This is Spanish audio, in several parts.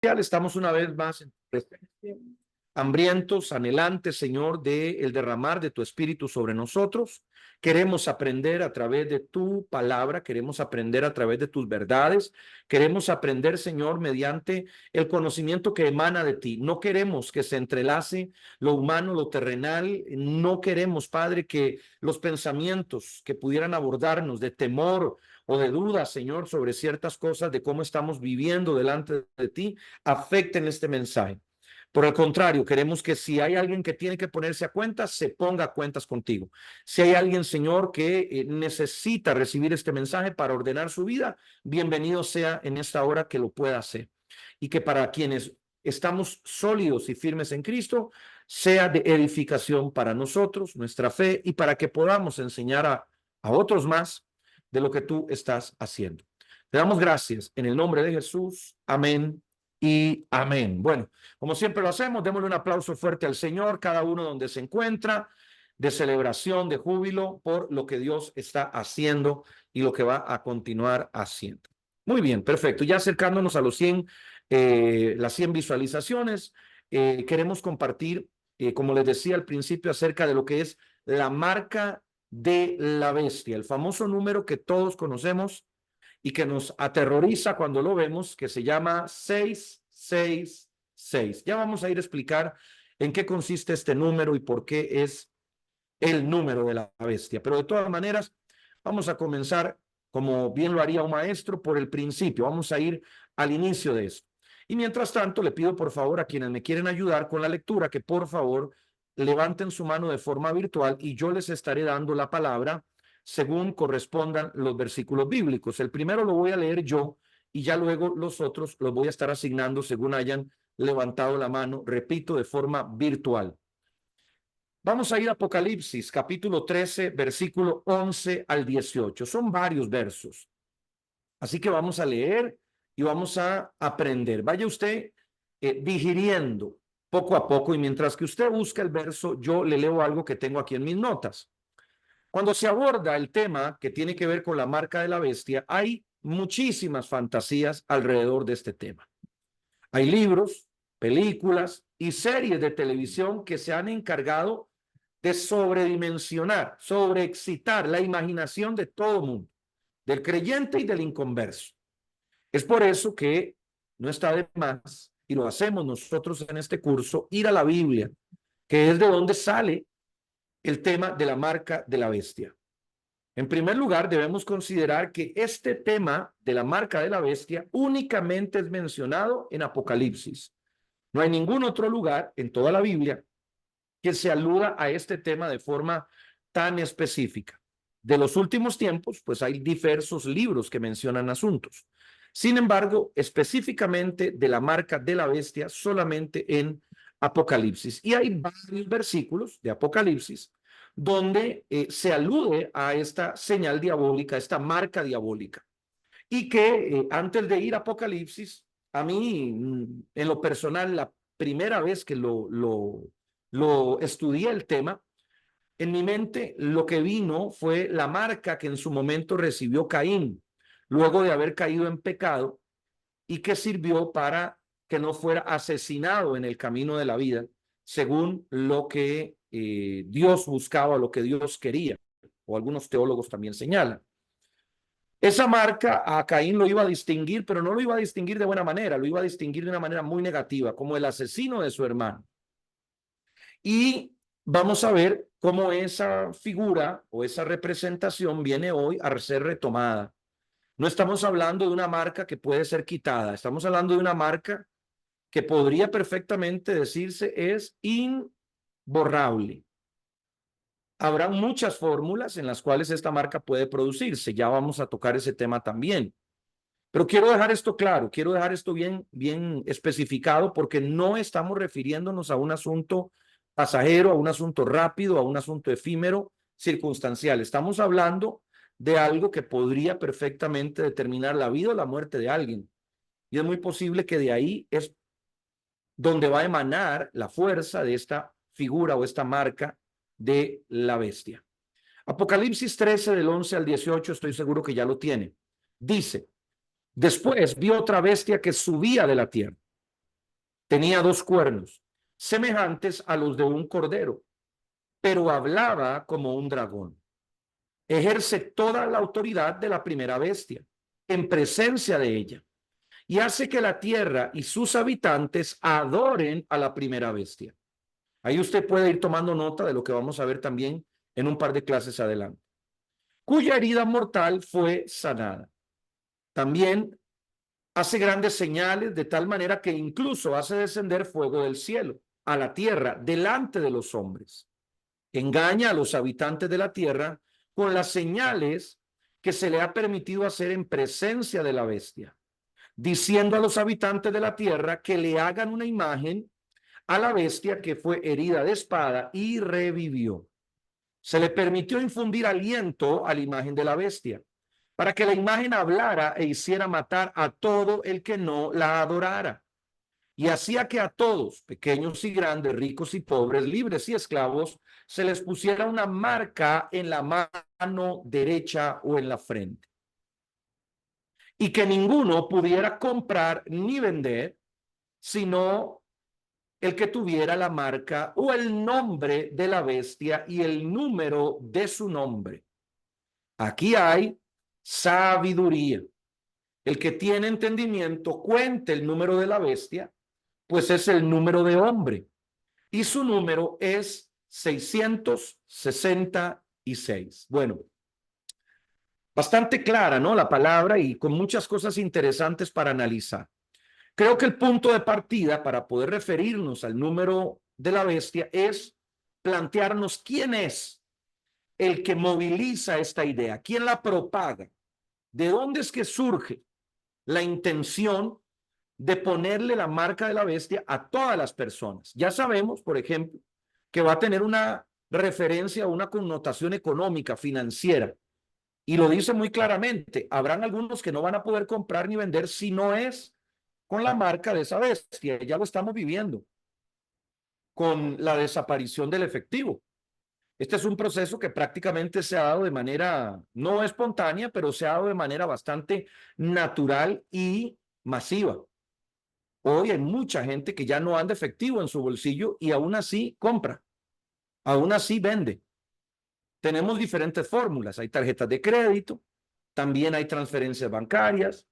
Estamos una vez más en tu presencia, hambrientos, anhelantes, Señor, de el derramar de tu Espíritu sobre nosotros. Queremos aprender a través de tu palabra, queremos aprender a través de tus verdades, queremos aprender, Señor, mediante el conocimiento que emana de ti. No queremos que se entrelace lo humano, lo terrenal, no queremos, Padre, que los pensamientos que pudieran abordarnos de temor o de duda, Señor, sobre ciertas cosas de cómo estamos viviendo delante de ti, afecten este mensaje. Por el contrario, queremos que si hay alguien que tiene que ponerse a cuentas, se ponga a cuentas contigo. Si hay alguien, Señor, que necesita recibir este mensaje para ordenar su vida, bienvenido sea en esta hora que lo pueda hacer. Y que para quienes estamos sólidos y firmes en Cristo, sea de edificación para nosotros, nuestra fe, y para que podamos enseñar a otros más de lo que tú estás haciendo. Te damos gracias en el nombre de Jesús. Amén y amén. Bueno, como siempre lo hacemos, démosle un aplauso fuerte al Señor, cada uno donde se encuentra, de celebración, de júbilo por lo que Dios está haciendo y lo que va a continuar haciendo. Muy bien, perfecto. Ya acercándonos a los 100, las 100 visualizaciones, queremos compartir, como les decía al principio, acerca de lo que es la marca de la bestia, el famoso número que todos conocemos y que nos aterroriza cuando lo vemos, que se llama 666. Ya vamos a ir a explicar en qué consiste este número y por qué es el número de la bestia. Pero de todas maneras, vamos a comenzar, como bien lo haría un maestro, por el principio. Vamos a ir al inicio de esto. Y mientras tanto, le pido por favor a quienes me quieren ayudar con la lectura, que por favor levanten su mano de forma virtual y yo les estaré dando la palabra según correspondan los versículos bíblicos. El primero lo voy a leer yo y ya luego los otros los voy a estar asignando según hayan levantado la mano, repito, de forma virtual. Vamos a ir a Apocalipsis, capítulo 13, versículo 11 al 18. Son varios versos. Así que vamos a leer y vamos a aprender. Vaya usted digiriendo poco a poco y mientras que usted busca el verso, yo le leo algo que tengo aquí en mis notas. Cuando se aborda el tema que tiene que ver con la marca de la bestia, hay muchísimas fantasías alrededor de este tema. Hay libros, películas y series de televisión que se han encargado de sobredimensionar, sobreexcitar la imaginación de todo mundo, del creyente y del inconverso. Es por eso que no está de más, y lo hacemos nosotros en este curso, ir a la Biblia, que es de donde sale el tema de la marca de la bestia. En primer lugar, debemos considerar que este tema de la marca de la bestia únicamente es mencionado en Apocalipsis. No hay ningún otro lugar en toda la Biblia que se aluda a este tema de forma tan específica. De los últimos tiempos, pues hay diversos libros que mencionan asuntos. Sin embargo, específicamente de la marca de la bestia solamente en Apocalipsis. Y hay varios versículos de Apocalipsis donde se alude a esta señal diabólica, esta marca diabólica. Y que antes de ir a Apocalipsis, a mí, en lo personal, la primera vez que lo estudié el tema, en mi mente lo que vino fue la marca que en su momento recibió Caín, luego de haber caído en pecado y que sirvió para que no fuera asesinado en el camino de la vida, según lo que Dios buscaba, lo que Dios quería, o algunos teólogos también señalan. Esa marca a Caín lo iba a distinguir, pero no lo iba a distinguir de buena manera, lo iba a distinguir de una manera muy negativa, como el asesino de su hermano. Y vamos a ver cómo esa figura o esa representación viene hoy a ser retomada. No estamos hablando de una marca que puede ser quitada, estamos hablando de una marca que podría perfectamente decirse es imborrable. Habrá muchas fórmulas en las cuales esta marca puede producirse, ya vamos a tocar ese tema también. Pero quiero dejar esto claro, quiero dejar esto bien especificado porque no estamos refiriéndonos a un asunto pasajero, a un asunto rápido, a un asunto efímero, circunstancial. Estamos hablando de algo que podría perfectamente determinar la vida o la muerte de alguien. Y es muy posible que de ahí es donde va a emanar la fuerza de esta figura o esta marca de la bestia. Apocalipsis 13 del 11 al 18, estoy seguro que ya lo tiene. Dice: después vi otra bestia que subía de la tierra. Tenía 2 cuernos, semejantes a los de un cordero, pero hablaba como un dragón. Ejerce toda la autoridad de la primera bestia en presencia de ella y hace que la tierra y sus habitantes adoren a la primera bestia. Ahí usted puede ir tomando nota de lo que vamos a ver también en un par de clases adelante. Cuya herida mortal fue sanada. También hace grandes señales de tal manera que incluso hace descender fuego del cielo a la tierra delante de los hombres. Engaña a los habitantes de la tierra con las señales que se le ha permitido hacer en presencia de la bestia, diciendo a los habitantes de la tierra que le hagan una imagen a la bestia que fue herida de espada y revivió. Se le permitió infundir aliento a la imagen de la bestia, para que la imagen hablara e hiciera matar a todo el que no la adorara. Y hacía que a todos, pequeños y grandes, ricos y pobres, libres y esclavos, se les pusiera una marca en la mano derecha o en la frente. Y que ninguno pudiera comprar ni vender, sino el que tuviera la marca o el nombre de la bestia y el número de su nombre. Aquí hay sabiduría. El que tiene entendimiento cuente el número de la bestia, pues es el número de hombre, y su número es 666. Bueno, bastante clara, ¿no? La palabra y con muchas cosas interesantes para analizar. Creo que el punto de partida para poder referirnos al número de la bestia es plantearnos quién es el que moviliza esta idea, quién la propaga, de dónde es que surge la intención de ponerle la marca de la bestia a todas las personas. Ya sabemos, por ejemplo, que va a tener una referencia o una connotación económica, financiera, y lo dice muy claramente. Habrán algunos que no van a poder comprar ni vender si no es con la marca de esa bestia. Ya lo estamos viviendo con la desaparición del efectivo. Este es un proceso que prácticamente se ha dado de manera no espontánea, pero se ha dado de manera bastante natural y masiva. Hoy hay mucha gente que ya no anda efectivo en su bolsillo y aún así compra, aún así vende. Tenemos diferentes fórmulas, hay tarjetas de crédito, también hay transferencias bancarias,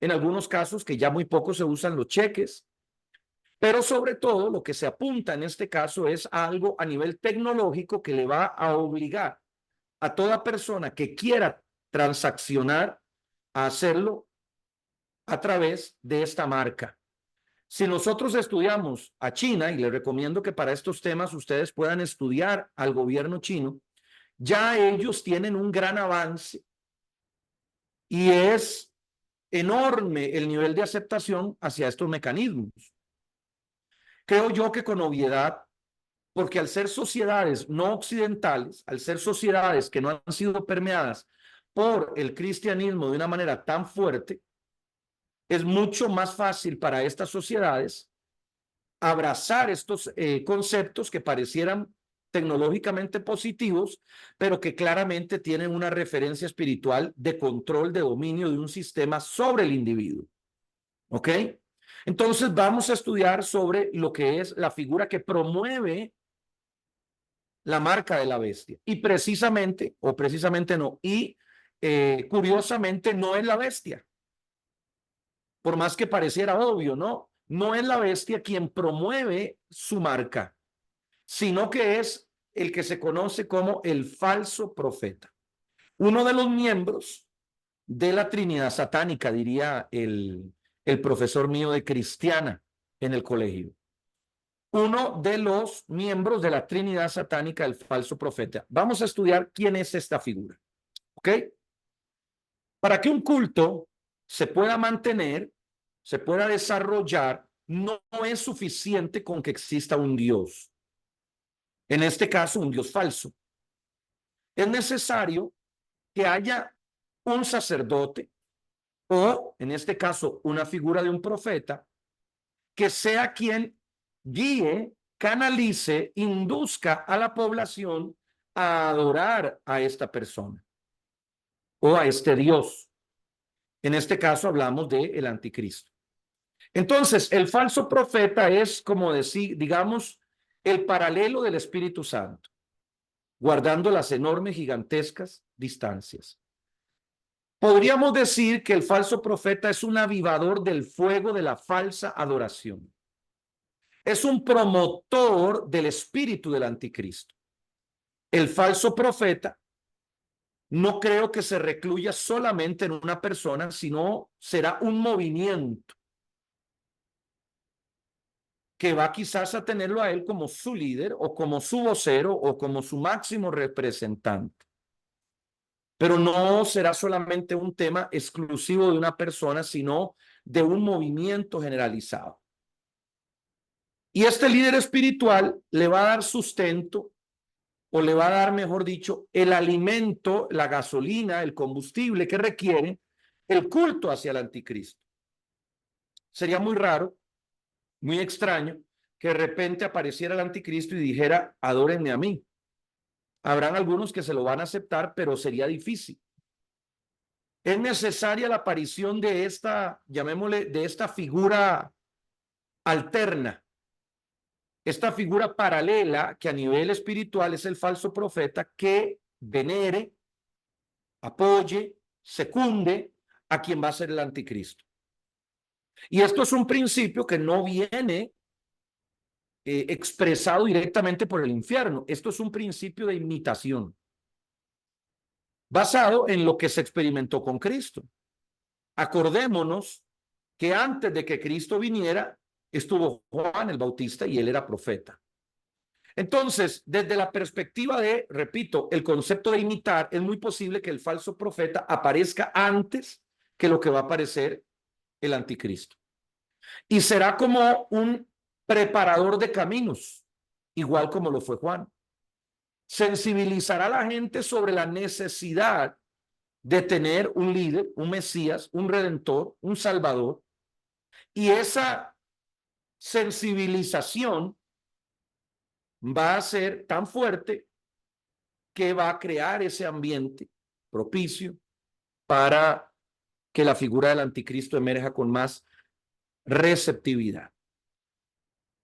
en algunos casos que ya muy poco se usan los cheques, pero sobre todo lo que se apunta en este caso es algo a nivel tecnológico que le va a obligar a toda persona que quiera transaccionar a hacerlo a través de esta marca. Si nosotros estudiamos a China, y les recomiendo que para estos temas ustedes puedan estudiar al gobierno chino, ya ellos tienen un gran avance y es enorme el nivel de aceptación hacia estos mecanismos. Creo yo que con obviedad, porque al ser sociedades no occidentales, al ser sociedades que no han sido permeadas por el cristianismo de una manera tan fuerte, es mucho más fácil para estas sociedades abrazar estos conceptos que parecieran tecnológicamente positivos, pero que claramente tienen una referencia espiritual de control, de dominio de un sistema sobre el individuo. ¿Ok? Entonces vamos a estudiar sobre lo que es la figura que promueve la marca de la bestia. Y precisamente, o precisamente no, y curiosamente no es la bestia. Por más que pareciera obvio, ¿no? No es la bestia quien promueve su marca, sino que es el que se conoce como el falso profeta. Uno de los miembros de la Trinidad satánica, diría el profesor mío de cristiana en el colegio. Uno de los miembros de la Trinidad satánica, el falso profeta. Vamos a estudiar quién es esta figura. ¿Ok? Para que un culto se pueda mantener, se pueda desarrollar, no es suficiente con que exista un Dios. En este caso, un Dios falso. Es necesario que haya un sacerdote o, en este caso, una figura de un profeta que sea quien guíe, canalice, induzca a la población a adorar a esta persona o a este Dios. En este caso hablamos del anticristo. Entonces, el falso profeta es como decir, digamos, el paralelo del Espíritu Santo, guardando las enormes, gigantescas distancias. Podríamos decir que el falso profeta es un avivador del fuego de la falsa adoración. Es un promotor del espíritu del anticristo. El falso profeta no creo que se recluya solamente en una persona, sino será un movimiento que va quizás a tenerlo a él como su líder o como su vocero o como su máximo representante. Pero no será solamente un tema exclusivo de una persona, sino de un movimiento generalizado. Y este líder espiritual le va a dar sustento, o le va a dar, mejor dicho, el alimento, la gasolina, el combustible que requiere el culto hacia el anticristo. Sería muy raro, muy extraño, que de repente apareciera el anticristo y dijera, adórenme a mí. Habrán algunos que se lo van a aceptar, pero sería difícil. Es necesaria la aparición de esta, llamémosle, de esta figura alterna, esta figura paralela que a nivel espiritual es el falso profeta que venere, apoye, secunde a quien va a ser el anticristo. Y esto es un principio que no viene expresado directamente por el infierno. Esto es un principio de imitación, basado en lo que se experimentó con Cristo. Acordémonos que antes de que Cristo viniera, estuvo Juan el Bautista y él era profeta. Entonces, desde la perspectiva de, repito, el concepto de imitar, es muy posible que el falso profeta aparezca antes que lo que va a aparecer el anticristo. Y será como un preparador de caminos, igual como lo fue Juan. Sensibilizará a la gente sobre la necesidad de tener un líder, un Mesías, un Redentor, un Salvador. Y esa sensibilización va a ser tan fuerte que va a crear ese ambiente propicio para que la figura del anticristo emerja con más receptividad.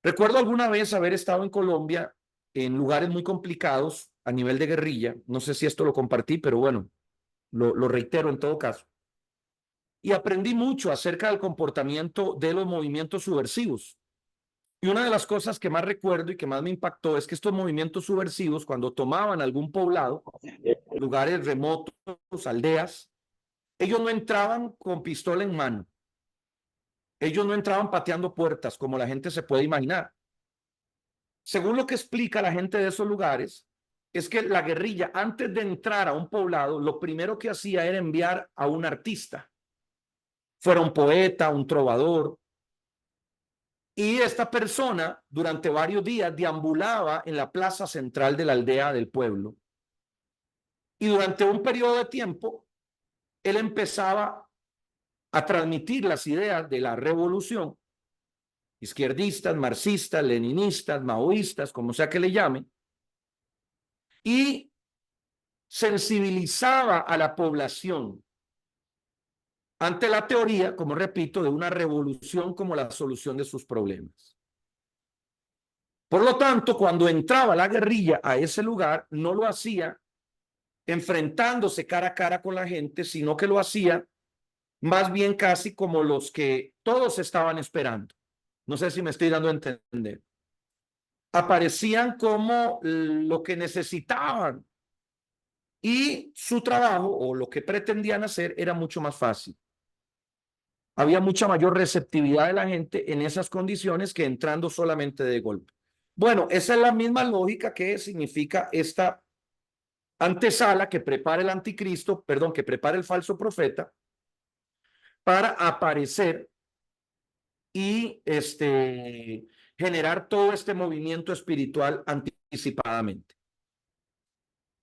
Recuerdo alguna vez haber estado en Colombia en lugares muy complicados a nivel de guerrilla. No sé si esto lo compartí, pero bueno, lo reitero en todo caso. Y aprendí mucho acerca del comportamiento de los movimientos subversivos. Y una de las cosas que más recuerdo y que más me impactó es que estos movimientos subversivos, cuando tomaban algún poblado, lugares remotos, aldeas, ellos no entraban con pistola en mano. Ellos no entraban pateando puertas como la gente se puede imaginar. Según lo que explica la gente de esos lugares, es que la guerrilla, antes de entrar a un poblado, lo primero que hacía era enviar a un artista, fuera un poeta, un trovador, y esta persona durante varios días deambulaba en la plaza central de la aldea del pueblo. Y durante un periodo de tiempo, él empezaba a transmitir las ideas de la revolución, izquierdistas, marxistas, leninistas, maoístas, como sea que le llamen, y sensibilizaba a la población ante la teoría, como repito, de una revolución como la solución de sus problemas. Por lo tanto, cuando entraba la guerrilla a ese lugar, no lo hacía enfrentándose cara a cara con la gente, sino que lo hacía más bien casi como los que todos estaban esperando. No sé si me estoy dando a entender. Aparecían como lo que necesitaban y su trabajo o lo que pretendían hacer era mucho más fácil. Había mucha mayor receptividad de la gente en esas condiciones que entrando solamente de golpe. Bueno, esa es la misma lógica que significa esta antesala que prepara el anticristo, perdón, que prepara el falso profeta para aparecer y generar todo este movimiento espiritual anticipadamente.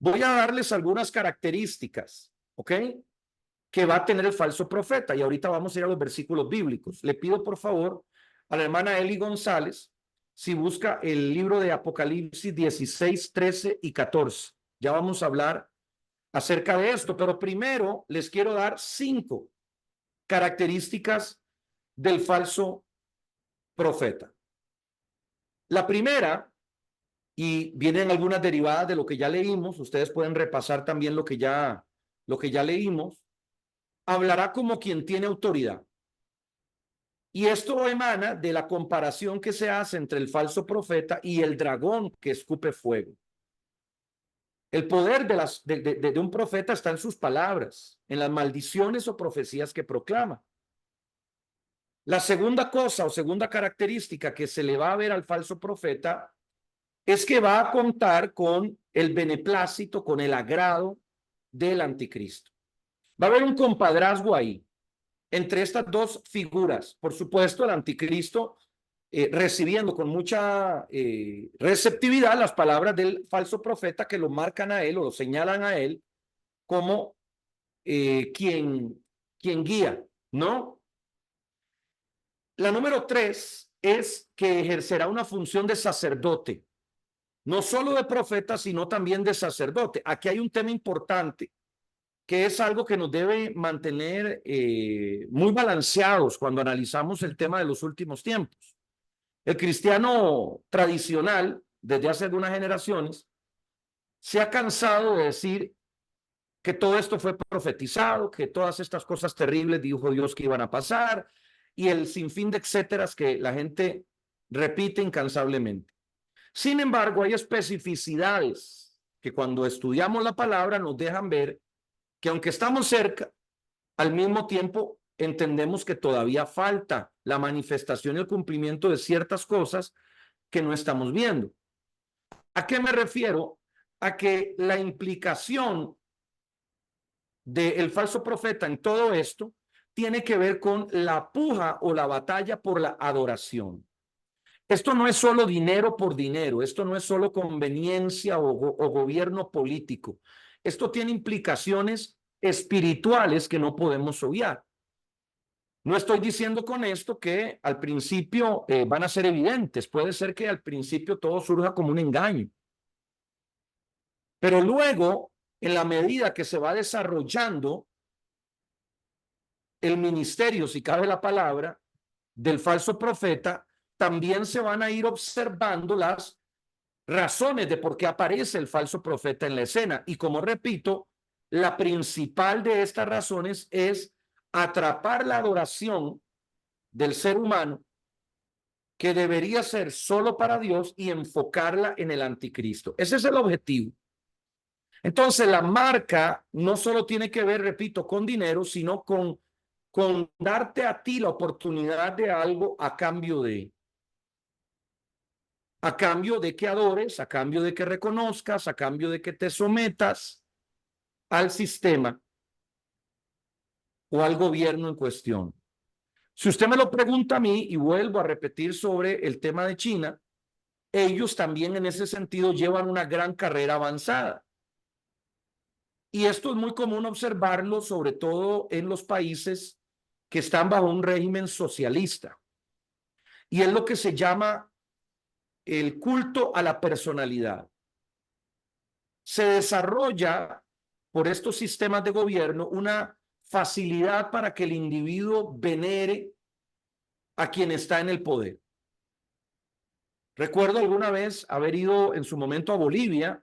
Voy a darles algunas características, ¿ok? Que va a tener el falso profeta. Y ahorita vamos a ir a los versículos bíblicos. Le pido por favor a la hermana Eli González si busca el libro de Apocalipsis 16, 13 y 14. Ya vamos a hablar acerca de esto, pero primero les quiero dar 5 características del falso profeta. La primera, y vienen algunas derivadas de lo que ya leímos, ustedes pueden repasar también lo que ya leímos, hablará como quien tiene autoridad. Y esto emana de la comparación que se hace entre el falso profeta y el dragón que escupe fuego. El poder de un profeta está en sus palabras, en las maldiciones o profecías que proclama. La segunda cosa o segunda característica que se le va a ver al falso profeta es que va a contar con el beneplácito, con el agrado del anticristo. Va a haber un compadrazgo ahí entre estas dos figuras. Por supuesto, el anticristo recibiendo con mucha receptividad las palabras del falso profeta que lo marcan a él o lo señalan a él como quien guía, ¿no? La número 3 es que ejercerá una función de sacerdote, no solo de profeta, sino también de sacerdote. Aquí hay un tema importante que es algo que nos debe mantener muy balanceados cuando analizamos el tema de los últimos tiempos. El cristiano tradicional, desde hace algunas generaciones, se ha cansado de decir que todo esto fue profetizado, que todas estas cosas terribles dijo Dios que iban a pasar, y el sinfín de etcéteras que la gente repite incansablemente. Sin embargo, hay especificidades que cuando estudiamos la palabra nos dejan ver que aunque estamos cerca, al mismo tiempo entendemos que todavía falta la manifestación y el cumplimiento de ciertas cosas que no estamos viendo. ¿A qué me refiero? A que la implicación del falso profeta en todo esto tiene que ver con la puja o la batalla por la adoración. Esto no es solo dinero por dinero, esto no es solo conveniencia o gobierno político. Esto tiene implicaciones espirituales que no podemos obviar. No estoy diciendo con esto que al principio van a ser evidentes. Puede ser que al principio todo surja como un engaño. Pero luego, en la medida que se va desarrollando el ministerio, si cabe la palabra, del falso profeta, también se van a ir observando las razones de por qué aparece el falso profeta en la escena. Y como repito, la principal de estas razones es atrapar la adoración del ser humano que debería ser solo para Dios y enfocarla en el anticristo. Ese es el objetivo. Entonces, la marca no solo tiene que ver, repito, con dinero, sino con darte a ti la oportunidad de algo a cambio de que adores, a cambio de que reconozcas, a cambio de que te sometas al sistema o al gobierno en cuestión. Si usted me lo pregunta a mí, y vuelvo a repetir sobre el tema de China, ellos también en ese sentido llevan una gran carrera avanzada. Y esto es muy común observarlo, sobre todo en los países que están bajo un régimen socialista. Y es lo que se llama el culto a la personalidad. Se desarrolla por estos sistemas de gobierno una facilidad para que el individuo venere a quien está en el poder. Recuerdo alguna vez haber ido en su momento a Bolivia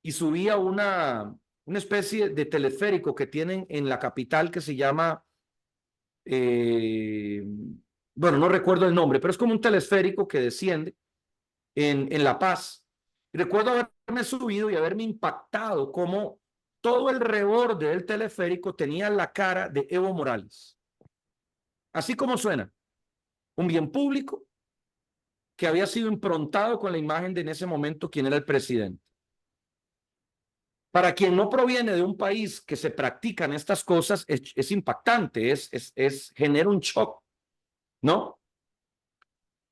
y subía una especie de teleférico que tienen en la capital que se llama, bueno, no recuerdo el nombre, pero es como un telesférico que desciende en La Paz. Recuerdo haberme subido y haberme impactado como todo el reborde del teleférico tenía la cara de Evo Morales. Así como suena, un bien público que había sido improntado con la imagen de en ese momento quien era el presidente. Para quien no proviene de un país que se practican estas cosas, es impactante, genera un shock, ¿no?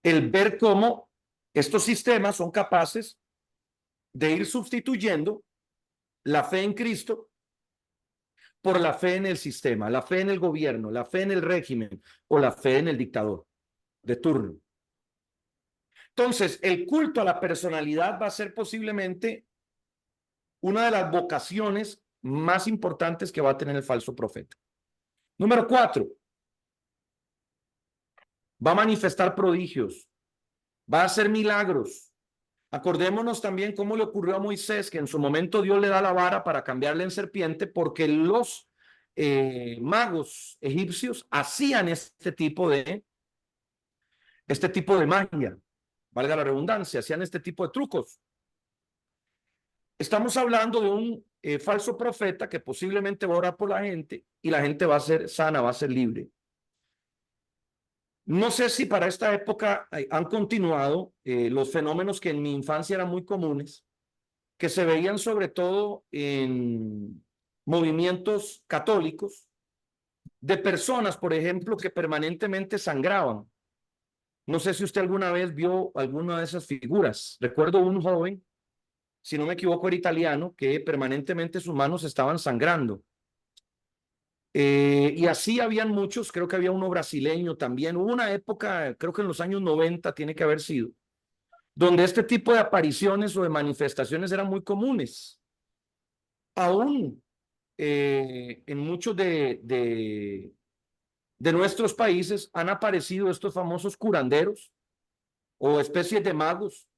El ver cómo estos sistemas son capaces de ir sustituyendo la fe en Cristo por la fe en el sistema, la fe en el gobierno, la fe en el régimen o la fe en el dictador de turno. Entonces, el culto a la personalidad va a ser posiblemente una de las vocaciones más importantes que va a tener el falso profeta. Número 4, va a manifestar prodigios, va a hacer milagros. Acordémonos también cómo le ocurrió a Moisés, que en su momento Dios le da la vara para cambiarle en serpiente, porque los magos egipcios hacían este tipo de magia, valga la redundancia, hacían este tipo de trucos. Estamos hablando de un falso profeta que posiblemente va a orar por la gente y la gente va a ser sana, va a ser libre. No sé si para esta época han continuado los fenómenos que en mi infancia eran muy comunes, que se veían sobre todo en movimientos católicos, de personas, por ejemplo, que permanentemente sangraban. No sé si usted alguna vez vio alguna de esas figuras. Recuerdo un joven, si no me equivoco, era italiano, que permanentemente sus manos estaban sangrando. Y así habían muchos, creo que había uno brasileño también. Hubo una época, creo que en los años 90 tiene que haber sido, donde este tipo de apariciones o de manifestaciones eran muy comunes. Aún en muchos de nuestros países han aparecido estos famosos curanderos o especies de magos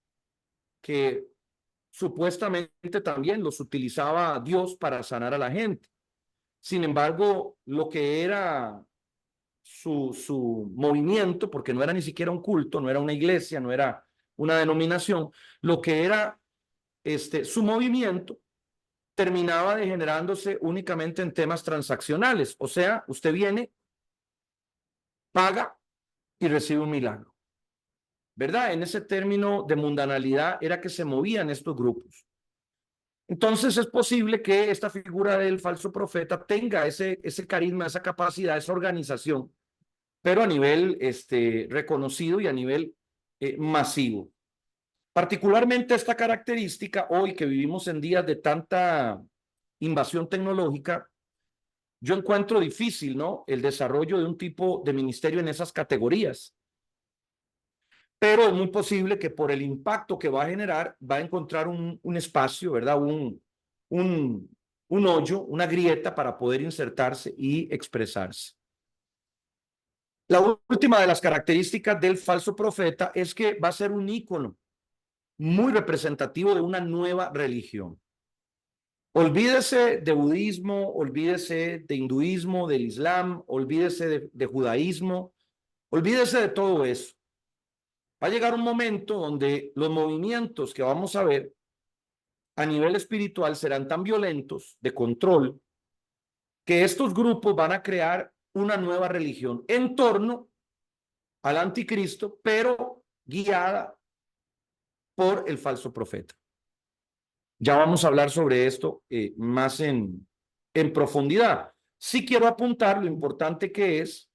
que supuestamente también los utilizaba Dios para sanar a la gente. Sin embargo, lo que era su movimiento, porque no era ni siquiera un culto, no era una iglesia, no era una denominación, lo que era su movimiento terminaba degenerándose únicamente en temas transaccionales. O sea, usted viene, paga y recibe un milagro. ¿Verdad? En ese término de mundanalidad era que se movían estos grupos. Entonces es posible que esta figura del falso profeta tenga ese carisma, esa capacidad, esa organización, pero a nivel reconocido y a nivel masivo. Particularmente esta característica, hoy que vivimos en días de tanta invasión tecnológica, yo encuentro difícil, ¿no?, el desarrollo de un tipo de ministerio en esas categorías. Pero es muy posible que por el impacto que va a generar, va a encontrar un espacio, ¿verdad? Un hoyo, una grieta para poder insertarse y expresarse. La última de las características del falso profeta es que va a ser un ícono muy representativo de una nueva religión. Olvídese de budismo, olvídese de hinduismo, del islam, olvídese de judaísmo, olvídese de todo eso. Va a llegar un momento donde los movimientos que vamos a ver a nivel espiritual serán tan violentos, de control, que estos grupos van a crear una nueva religión en torno al anticristo, pero guiada por el falso profeta. Ya vamos a hablar sobre esto más en profundidad. Sí quiero apuntar lo importante que es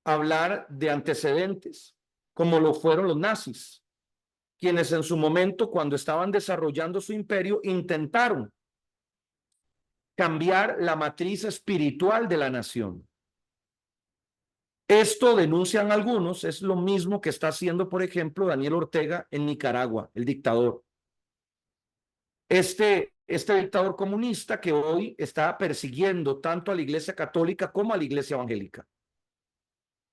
hablar de antecedentes, como lo fueron los nazis, quienes en su momento, cuando estaban desarrollando su imperio, intentaron cambiar la matriz espiritual de la nación. Esto, denuncian algunos, es lo mismo que está haciendo, por ejemplo, Daniel Ortega en Nicaragua, el dictador. Este dictador comunista que hoy está persiguiendo tanto a la Iglesia Católica como a la Iglesia Evangélica.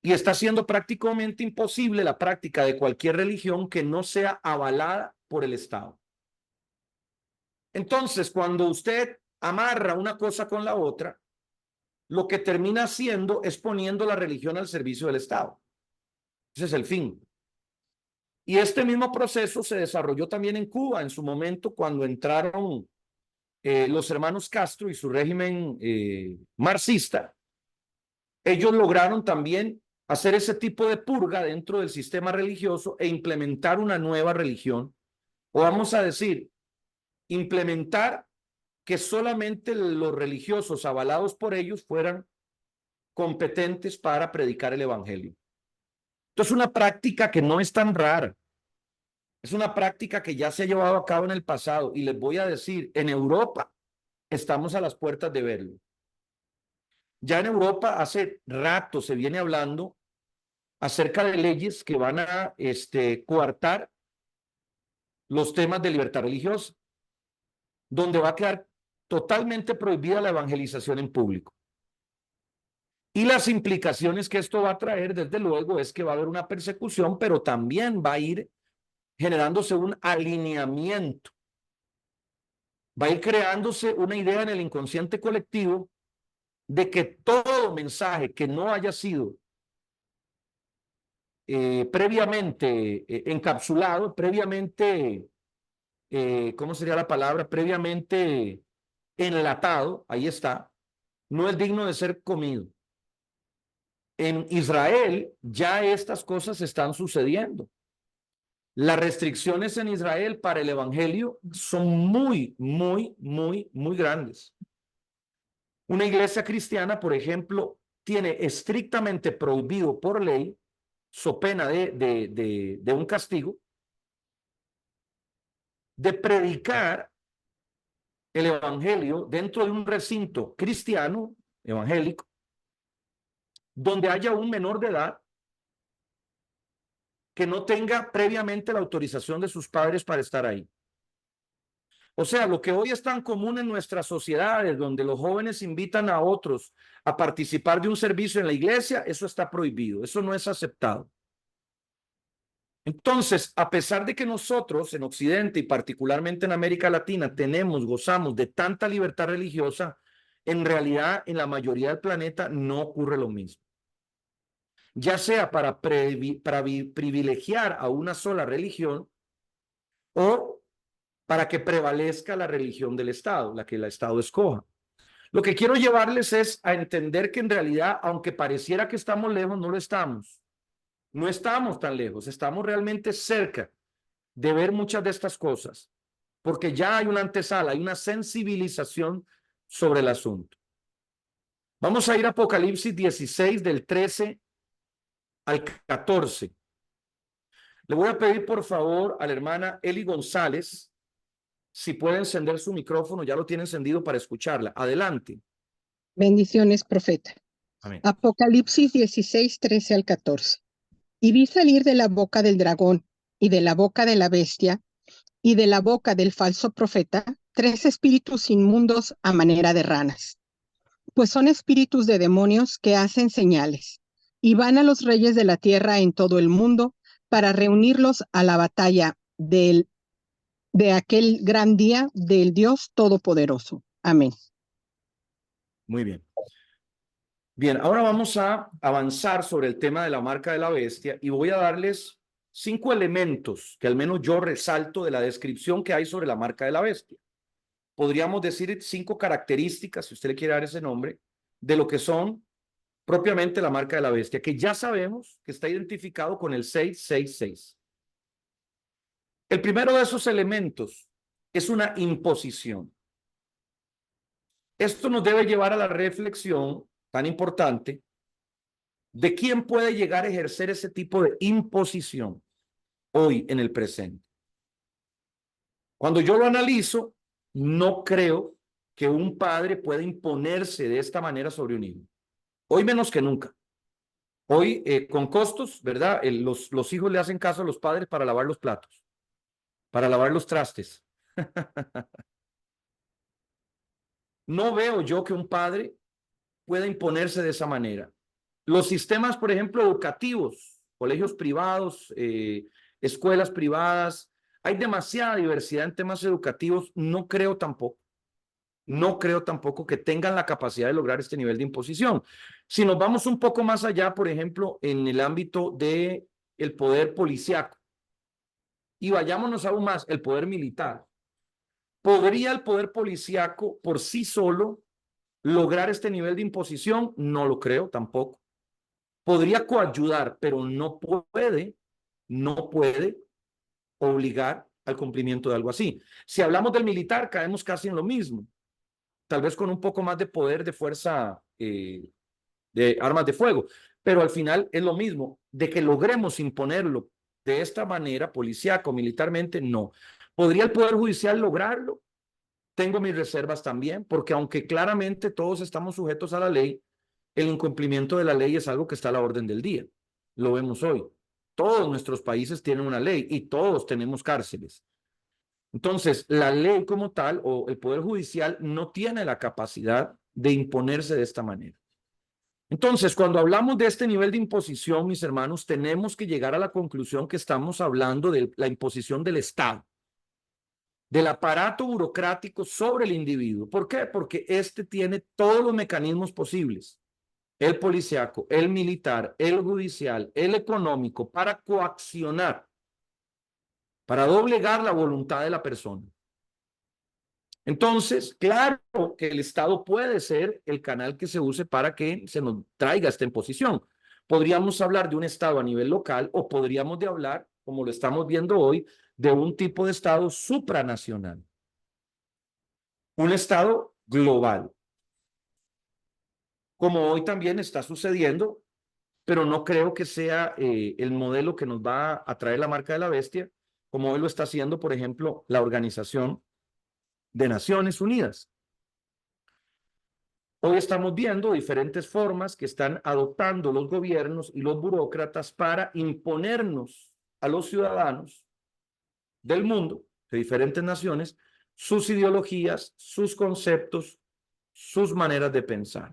Y está haciendo prácticamente imposible la práctica de cualquier religión que no sea avalada por el Estado. Entonces, cuando usted amarra una cosa con la otra, lo que termina haciendo es poniendo la religión al servicio del Estado. Ese es el fin. Y este mismo proceso se desarrolló también en Cuba en su momento cuando entraron los hermanos Castro y su régimen marxista. Ellos lograron también hacer ese tipo de purga dentro del sistema religioso e implementar una nueva religión, o vamos a decir, implementar que solamente los religiosos avalados por ellos fueran competentes para predicar el evangelio. Entonces, una práctica que no es tan rara, es una práctica que ya se ha llevado a cabo en el pasado, y les voy a decir, en Europa estamos a las puertas de verlo. Ya en Europa hace rato se viene hablando acerca de leyes que van a coartar los temas de libertad religiosa, donde va a quedar totalmente prohibida la evangelización en público. Y las implicaciones que esto va a traer, desde luego, es que va a haber una persecución, pero también va a ir generándose un alineamiento. Va a ir creándose una idea en el inconsciente colectivo de que todo mensaje que no haya sido previamente encapsulado, previamente, ¿cómo sería la palabra? Previamente enlatado, ahí está, no es digno de ser comido. En Israel ya estas cosas están sucediendo. Las restricciones en Israel para el evangelio son muy grandes. Una iglesia cristiana, por ejemplo, tiene estrictamente prohibido por ley, so pena de un castigo, de predicar el evangelio dentro de un recinto cristiano, evangélico, donde haya un menor de edad que no tenga previamente la autorización de sus padres para estar ahí. O sea, lo que hoy es tan común en nuestras sociedades, donde los jóvenes invitan a otros a participar de un servicio en la iglesia, eso está prohibido, eso no es aceptado. Entonces, a pesar de que nosotros en Occidente y particularmente en América Latina gozamos de tanta libertad religiosa, en realidad en la mayoría del planeta no ocurre lo mismo. Ya sea para privilegiar a una sola religión o para que prevalezca la religión del Estado, la que el Estado escoja. Lo que quiero llevarles es a entender que en realidad, aunque pareciera que estamos lejos, no lo estamos. No estamos tan lejos, estamos realmente cerca de ver muchas de estas cosas, porque ya hay una antesala, hay una sensibilización sobre el asunto. Vamos a ir a Apocalipsis 16 del 13 al 14. Le voy a pedir por favor a la hermana Eli González si puede encender su micrófono, ya lo tiene encendido para escucharla. Adelante. Bendiciones, profeta. Amén. Apocalipsis 16, 13 al 14. Y vi salir de la boca del dragón y de la boca de la bestia y de la boca del falso profeta 3 espíritus inmundos a manera de ranas, pues son espíritus de demonios que hacen señales y van a los reyes de la tierra en todo el mundo para reunirlos a la batalla de aquel gran día del Dios Todopoderoso. Amén. Muy bien. Bien, ahora vamos a avanzar sobre el tema de la marca de la bestia y voy a darles 5 elementos que al menos yo resalto de la descripción que hay sobre la marca de la bestia. Podríamos decir 5 características, si usted le quiere dar ese nombre, de lo que son propiamente la marca de la bestia, que ya sabemos que está identificado con el 666. El primero de esos elementos es una imposición. Esto nos debe llevar a la reflexión tan importante de quién puede llegar a ejercer ese tipo de imposición hoy en el presente. Cuando yo lo analizo, no creo que un padre pueda imponerse de esta manera sobre un hijo. Hoy menos que nunca. Hoy con costos, ¿verdad? Los hijos le hacen caso a los padres para lavar los platos, para lavar los trastes. No veo yo que un padre pueda imponerse de esa manera. Los sistemas, por ejemplo, educativos, colegios privados, escuelas privadas, hay demasiada diversidad en temas educativos. No creo tampoco que tengan la capacidad de lograr este nivel de imposición. Si nos vamos un poco más allá, por ejemplo, en el ámbito del poder policíaco, y vayámonos aún más, el poder militar, ¿podría el poder policíaco por sí solo lograr este nivel de imposición? No lo creo tampoco. Podría coayudar, pero no puede obligar al cumplimiento de algo así. Si hablamos del militar, caemos casi en lo mismo, tal vez con un poco más de poder de fuerza de armas de fuego, pero al final es lo mismo, de que logremos imponerlo de esta manera, policíaco, militarmente, no. ¿Podría el Poder Judicial lograrlo? Tengo mis reservas también, porque aunque claramente todos estamos sujetos a la ley, el incumplimiento de la ley es algo que está a la orden del día. Lo vemos hoy. Todos nuestros países tienen una ley y todos tenemos cárceles. Entonces, la ley como tal o el Poder Judicial no tiene la capacidad de imponerse de esta manera. Entonces, cuando hablamos de este nivel de imposición, mis hermanos, tenemos que llegar a la conclusión que estamos hablando de la imposición del Estado, del aparato burocrático sobre el individuo. ¿Por qué? Porque este tiene todos los mecanismos posibles, el policíaco, el militar, el judicial, el económico, para coaccionar, para doblegar la voluntad de la persona. Entonces, claro que el Estado puede ser el canal que se use para que se nos traiga esta imposición. Podríamos hablar de un Estado a nivel local o podríamos de hablar, como lo estamos viendo hoy, de un tipo de Estado supranacional. Un Estado global, como hoy también está sucediendo, pero no creo que sea el modelo que nos va a traer la marca de la bestia, como hoy lo está haciendo, por ejemplo, la Organización de Naciones Unidas. Hoy estamos viendo diferentes formas que están adoptando los gobiernos y los burócratas para imponernos a los ciudadanos del mundo, de diferentes naciones, sus ideologías, sus conceptos, sus maneras de pensar.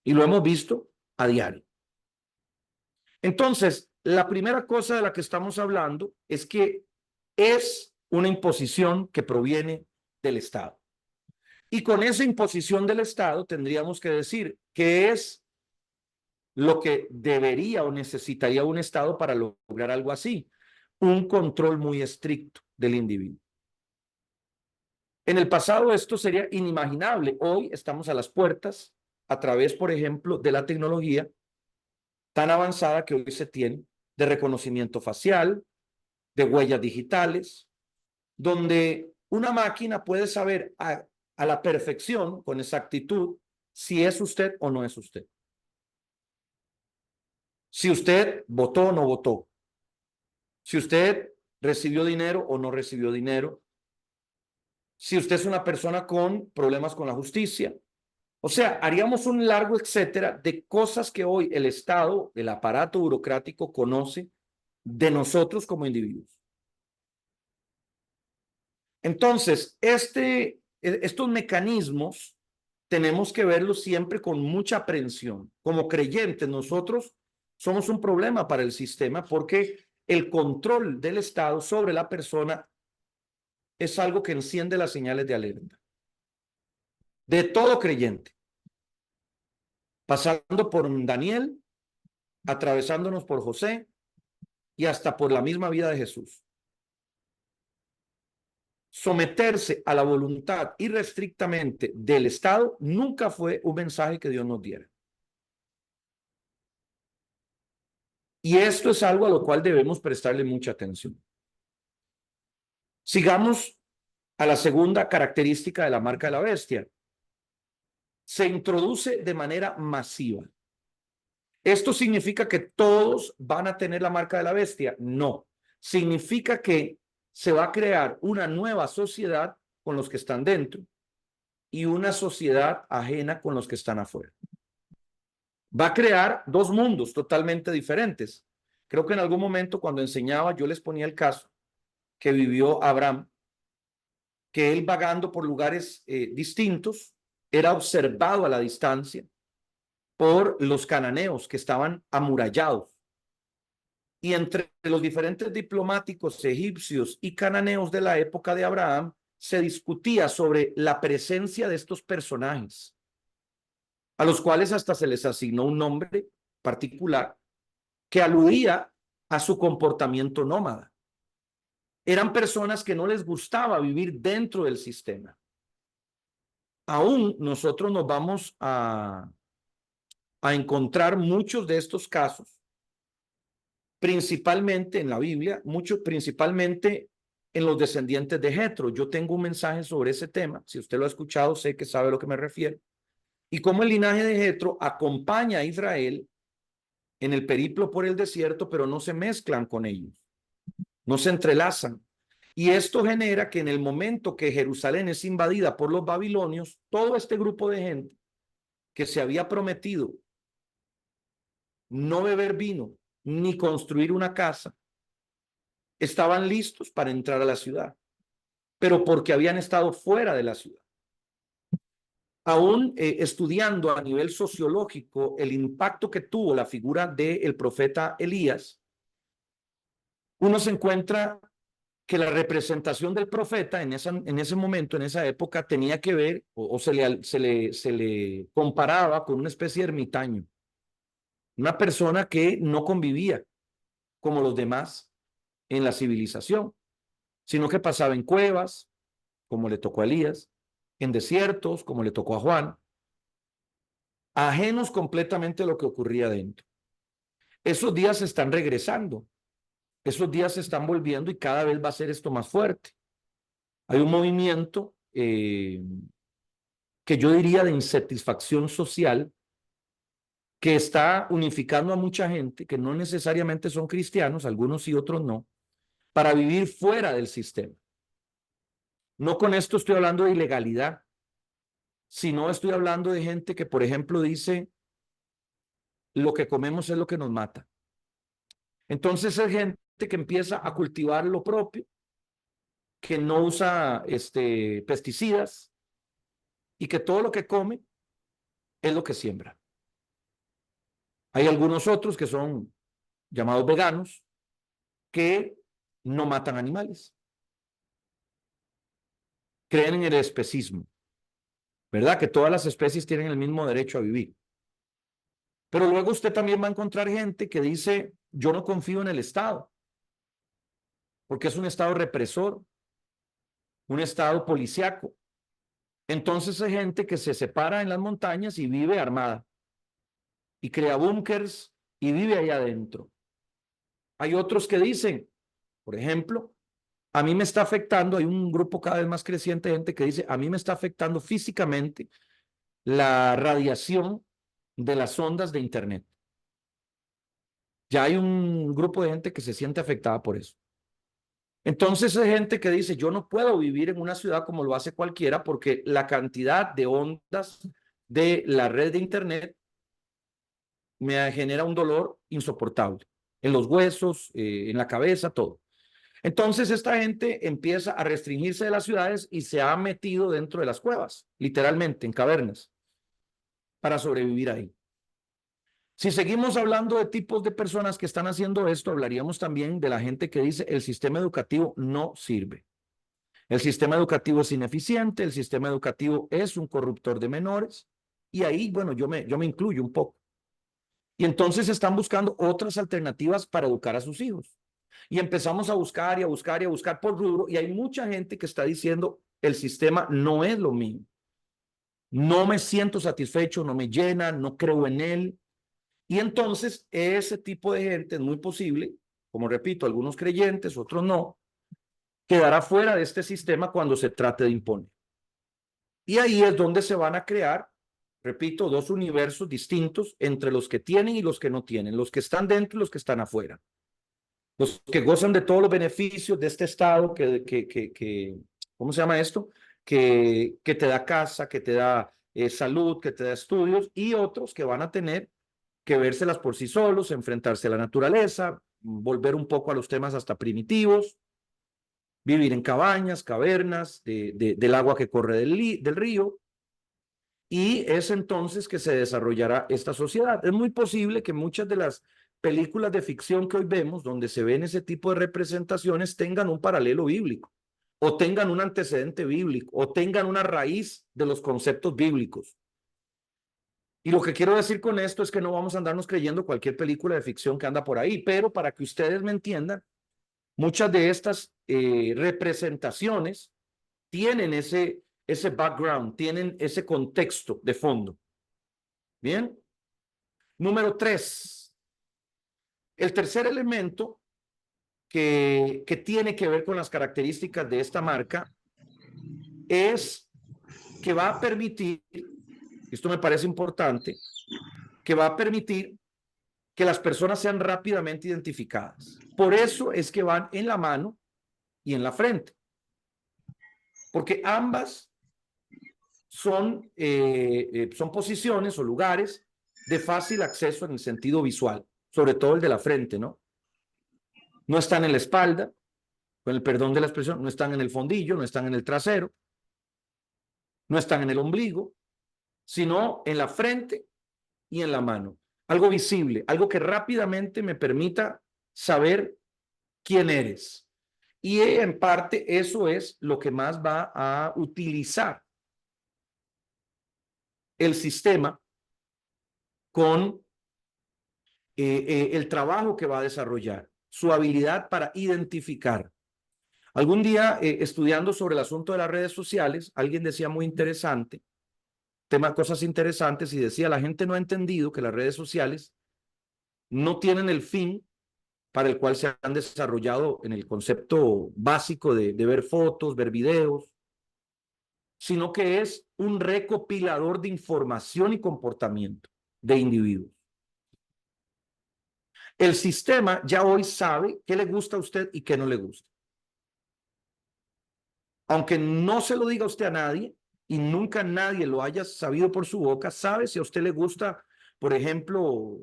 Y lo hemos visto a diario. Entonces, la primera cosa de la que estamos hablando es que es una imposición que proviene del Estado. Y con esa imposición del Estado tendríamos que decir qué es lo que debería o necesitaría un Estado para lograr algo así. Un control muy estricto del individuo. En el pasado esto sería inimaginable. Hoy estamos a las puertas a través, por ejemplo, de la tecnología tan avanzada que hoy se tiene de reconocimiento facial, de huellas digitales, donde una máquina puede saber a la perfección, con exactitud, si es usted o no es usted. Si usted votó o no votó. Si usted recibió dinero o no recibió dinero. Si usted es una persona con problemas con la justicia. O sea, haríamos un largo etcétera de cosas que hoy el Estado, el aparato burocrático conoce de nosotros como individuos. Entonces, estos mecanismos tenemos que verlos siempre con mucha aprehensión. Como creyentes, nosotros somos un problema para el sistema porque el control del Estado sobre la persona es algo que enciende las señales de alerta. De todo creyente. Pasando por Daniel, atravesándonos por José y hasta por la misma vida de Jesús. Someterse a la voluntad irrestrictamente del Estado nunca fue un mensaje que Dios nos diera. Y esto es algo a lo cual debemos prestarle mucha atención. Sigamos a la segunda característica de la marca de la bestia. Se introduce de manera masiva. ¿Esto significa que todos van a tener la marca de la bestia? No. Significa que se va a crear una nueva sociedad con los que están dentro y una sociedad ajena con los que están afuera. Va a crear dos mundos totalmente diferentes. Creo que en algún momento cuando enseñaba yo les ponía el caso que vivió Abraham, que él vagando por lugares distintos era observado a la distancia por los cananeos que estaban amurallados. Y entre los diferentes diplomáticos egipcios y cananeos de la época de Abraham se discutía sobre la presencia de estos personajes, a los cuales hasta se les asignó un nombre particular que aludía a su comportamiento nómada. Eran personas que no les gustaba vivir dentro del sistema. Aún nosotros nos vamos a encontrar muchos de estos casos, principalmente en la Biblia, principalmente en los descendientes de Jetro. Yo tengo un mensaje sobre ese tema. Si usted lo ha escuchado, sé que sabe a lo que me refiero. Y cómo el linaje de Jetro acompaña a Israel en el periplo por el desierto, pero no se mezclan con ellos, no se entrelazan. Y esto genera que en el momento que Jerusalén es invadida por los babilonios, todo este grupo de gente que se había prometido no beber vino ni construir una casa, estaban listos para entrar a la ciudad, pero porque habían estado fuera de la ciudad. aún estudiando a nivel sociológico el impacto que tuvo la figura del profeta Elías, uno se encuentra que la representación del profeta en ese momento, en esa época, tenía que ver o se le comparaba con una especie de ermitaño, una persona que no convivía como los demás en la civilización, sino que pasaba en cuevas, como le tocó a Elías, en desiertos, como le tocó a Juan, ajenos completamente a lo que ocurría dentro. Esos días están regresando, esos días se están volviendo y cada vez va a ser esto más fuerte. Hay un movimiento que yo diría de insatisfacción social que está unificando a mucha gente que no necesariamente son cristianos, algunos sí, otros no, para vivir fuera del sistema. No con esto estoy hablando de ilegalidad, sino estoy hablando de gente que, por ejemplo, dice, lo que comemos es lo que nos mata. Entonces es gente que empieza a cultivar lo propio, que no usa pesticidas y que todo lo que come es lo que siembra. Hay algunos otros que son llamados veganos que no matan animales. Creen en el especismo, ¿verdad? Que todas las especies tienen el mismo derecho a vivir. Pero luego usted también va a encontrar gente que dice, yo no confío en el Estado, porque es un Estado represor, un Estado policíaco. Entonces hay gente que se separa en las montañas y vive armada, y crea búnkers y vive ahí adentro. Hay otros que dicen, por ejemplo, a mí me está afectando, hay un grupo cada vez más creciente de gente que dice, a mí me está afectando físicamente la radiación de las ondas de Internet. Ya hay un grupo de gente que se siente afectada por eso. Entonces hay gente que dice, yo no puedo vivir en una ciudad como lo hace cualquiera porque la cantidad de ondas de la red de Internet me genera un dolor insoportable en los huesos, en la cabeza, todo. Entonces esta gente empieza a restringirse de las ciudades y se ha metido dentro de las cuevas, literalmente en cavernas, para sobrevivir ahí. Si seguimos hablando de tipos de personas que están haciendo esto, hablaríamos también de la gente que dice el sistema educativo no sirve. El sistema educativo es ineficiente, el sistema educativo es un corruptor de menores y ahí, bueno, yo me incluyo un poco. Y entonces están buscando otras alternativas para educar a sus hijos. Y empezamos a buscar y a buscar y a buscar por rubro y hay mucha gente que está diciendo el sistema no es lo mío. No me siento satisfecho, no me llena, no creo en él. Y entonces ese tipo de gente es muy posible, como repito, algunos creyentes, otros no, quedará fuera de este sistema cuando se trate de imponer. Y ahí es donde se van a crear, repito, dos universos distintos entre los que tienen y los que no tienen, los que están dentro y los que están afuera. Los que gozan de todos los beneficios de este Estado ¿cómo se llama esto? Que te da casa, que te da salud, que te da estudios, y otros que van a tener que vérselas por sí solos, enfrentarse a la naturaleza, volver un poco a los temas hasta primitivos, vivir en cabañas, cavernas, del agua que corre del río, y es entonces que se desarrollará esta sociedad. Es muy posible que muchas de las películas de ficción que hoy vemos, donde se ven ese tipo de representaciones, tengan un paralelo bíblico, o tengan un antecedente bíblico, o tengan una raíz de los conceptos bíblicos. Y lo que quiero decir con esto es que no vamos a andarnos creyendo cualquier película de ficción que anda por ahí, pero para que ustedes me entiendan, muchas de estas representaciones tienen ese background, tienen ese contexto de fondo. Bien. Número 3. El tercer elemento que tiene que ver con las características de esta marca es que va a permitir, esto me parece importante, que va a permitir que las personas sean rápidamente identificadas. Por eso es que van en la mano y en la frente, porque ambas son posiciones o lugares de fácil acceso en el sentido visual, sobre todo el de la frente, ¿no? No están en la espalda, con el perdón de la expresión, no están en el fondillo, no están en el trasero, no están en el ombligo, sino en la frente y en la mano. Algo visible, algo que rápidamente me permita saber quién eres. Y en parte eso es lo que más va a utilizar el sistema con el trabajo que va a desarrollar, su habilidad para identificar. Algún día, estudiando sobre el asunto de las redes sociales, alguien decía muy interesante, cosas interesantes, y decía, la gente no ha entendido que las redes sociales no tienen el fin para el cual se han desarrollado en el concepto básico de ver fotos, ver videos, sino que es un recopilador de información y comportamiento de individuos. El sistema ya hoy sabe qué le gusta a usted y qué no le gusta. Aunque no se lo diga usted a nadie y nunca nadie lo haya sabido por su boca, sabe si a usted le gusta, por ejemplo,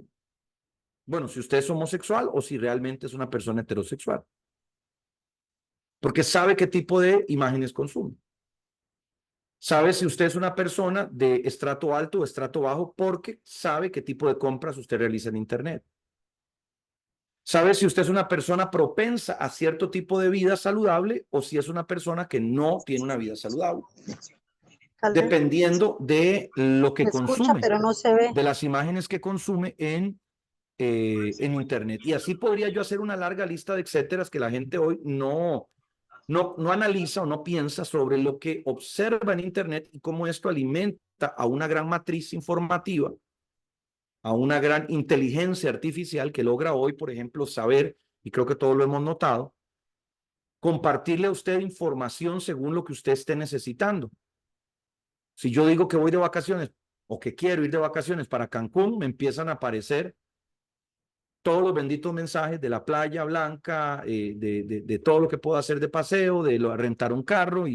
bueno, si usted es homosexual o si realmente es una persona heterosexual. Porque sabe qué tipo de imágenes consume. Sabe si usted es una persona de estrato alto o estrato bajo porque sabe qué tipo de compras usted realiza en Internet. Sabe si usted es una persona propensa a cierto tipo de vida saludable o si es una persona que no tiene una vida saludable. Dependiendo de lo que consume, pero no se ve. de las imágenes que consume en Internet. Y así podría yo hacer una larga lista de etcéteras que la gente hoy no analiza o no piensa sobre lo que observa en Internet y cómo esto alimenta a una gran matriz informativa, a una gran inteligencia artificial que logra hoy, por ejemplo, saber, y creo que todos lo hemos notado, compartirle a usted información según lo que usted esté necesitando. Si yo digo que voy de vacaciones o que quiero ir de vacaciones para Cancún, me empiezan a aparecer todos los benditos mensajes de la playa blanca, de todo lo que puedo hacer de paseo, de rentar un carro.